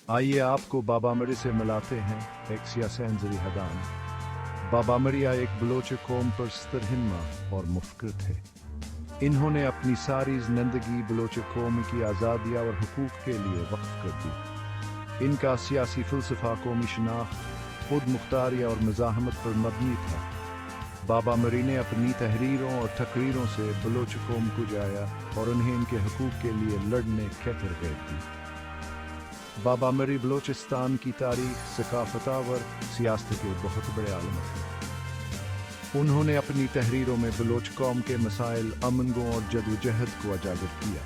आइए आपको बाबा मरी से मिलाते हैं, एक सियासैन ज़री हदान। बाबा मरिया एक बलोच कौम पर सरहिनमा और मुफक्र थे। इन्होंने अपनी सारी जिंदगी बलोच कौम की आज़ादी और हुकूक के लिए वक्फ कर दी। इनका सियासी फ़लसफ़ा कौमी शनाख्त, खुद मुख्तारी और मज़ाहमत पर मबनी था। बाबा मरी ने अपनी तहरीरों और तकरीरों से बलोच कौम को जाया और उन्हें इनके हुकूक के लिए लड़ने की तरगीब दी। बाबा मरी बलोचिस्तान की तारीख, सकाफत और सियासत के बहुत बड़े आलम थे। उन्होंने अपनी तहरीरों में बलोच कौम के मसाइल, अमन और जदोजहद को उजागर किया।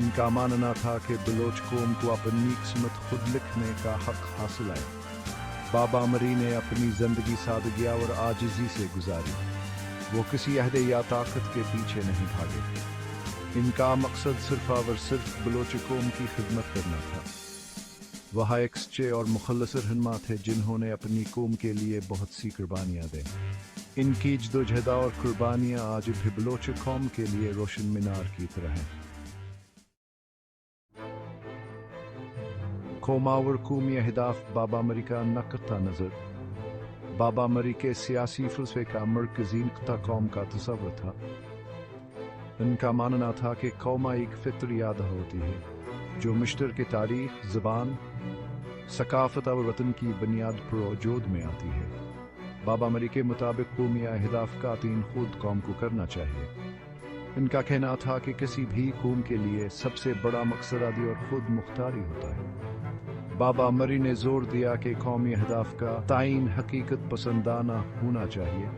इनका मानना था कि बलोच कौम को अपनी किस्मत खुद लिखने का हक हासिल है। बाबा मरी ने अपनी जिंदगी सादगी और आजिज़ी से गुजारी। वो किसी अहदे या ताकत के पीछे नहीं भागे। इनका मकसद सिर्फ और सिर्फ बलोच कौम की खिदमत करना था। वह एक सच्चे और मुखल्लस रहनुमा थे जिन्होंने अपनी कौम के लिए बहुत सी कुर्बानियाँ दी। इनकी जदोजहद और कुर्बानियाँ आज भी बलोच कौम के लिए रोशन मीनार की तरह हैं। कौमावर कौमी अहदाफ बाबा मरी का नक़्ता नज़र। बाबा मरी के सियासी फ़लसफ़े का मरकज़ी नुक्ता कौम का तसव्वुर था। इनका मानना था कि कौम एक फ़ितरी याद होती है जो मुश्तरक तारीख़, ज़बान, सकाफ़त और वतन की बुनियाद पर वजूद में आती है। बाबा मरी के मुताबिक कौमी अहदाफ का तयीन खुद कौम को करना चाहिए। इनका कहना था कि किसी भी कौम के लिए सबसे बड़ा मकसद आज़ादी और खुद मुख्तारी होता है। बाबा मरी ने जोर दिया कि कौमी अहदाफ का तयीन हकीकत पसंदाना होना चाहिए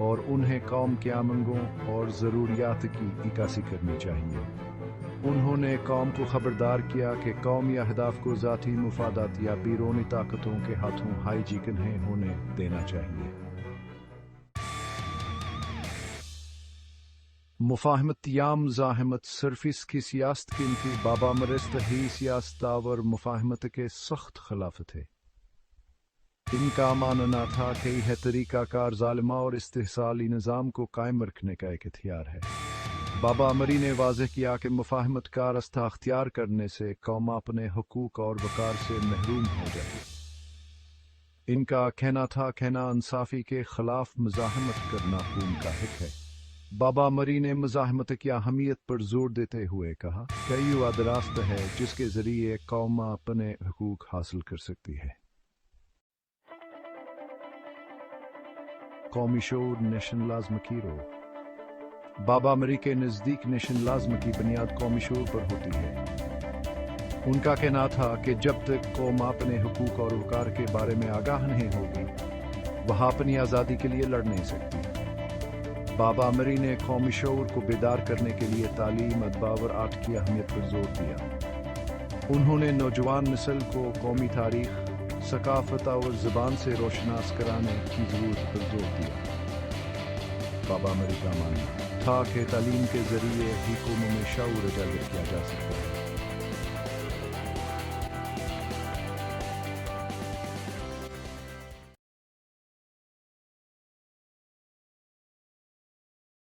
और उन्हें कौम के आमंगों और ज़रूरियात की इक्कासी करनी चाहिए। उन्होंने कौम को खबरदार किया कि कौमी अहदाफ को ज़ाती मुफादात या बैरूनी ताकतों के हाथों हाईजैक नहीं होने देना चाहिए। मुफाहमत या मुज़ाहमत सिर्फ इसकी सियासत की थी। बाबा मरी ही सियासत और मुफाहमत के सख्त खिलाफ थे। इनका मानना था कि यह तरीक़ाकार ज़ालिमा और इस्तिहसाली निज़ाम को कायम रखने का एक हथियार है। बाबा मरी ने वाज़ेह किया कि मुफाहमत का रास्ता अख्तियार करने से कौम अपने हुकूक और वक़ार से महरूम हो जाती। इनका कहना था कि नाइंसाफ़ी के खिलाफ मुज़ाहमत करना कौम का हक है। बाबा मरी ने मुज़ाहमत की अहमियत पर जोर देते हुए कहा कि यह रास्ता है जिसके ज़रिए कौम अपने हुकूक हासिल कर सकती है। कौमी शऊर नेशन लाज़म की रो। बाबा मरी के नज़दीक नेशन लाज़म की बुनियाद कौमी शऊर पर होती है। उनका कहना था कि जब तक कौम अपने हुकूक और वक़ार के बारे में आगाह नहीं होगी, वह अपनी आज़ादी के लिए लड़ नहीं सकती। बाबा मरी ने कौमी शऊर को बेदार करने के लिए तालीम, अदब और आर्ट की अहमियत पर जोर दिया। उन्होंने नौजवान नस्ल को कौमी तारीख़, सकाफ़त और ज़बान से रोशनास कराने की ज़रूरत पर जोर दिया। बाबा मरी का मानना था कि तालीम के ज़रिए ही कौम में शऊर उजागर किया जा सकता है।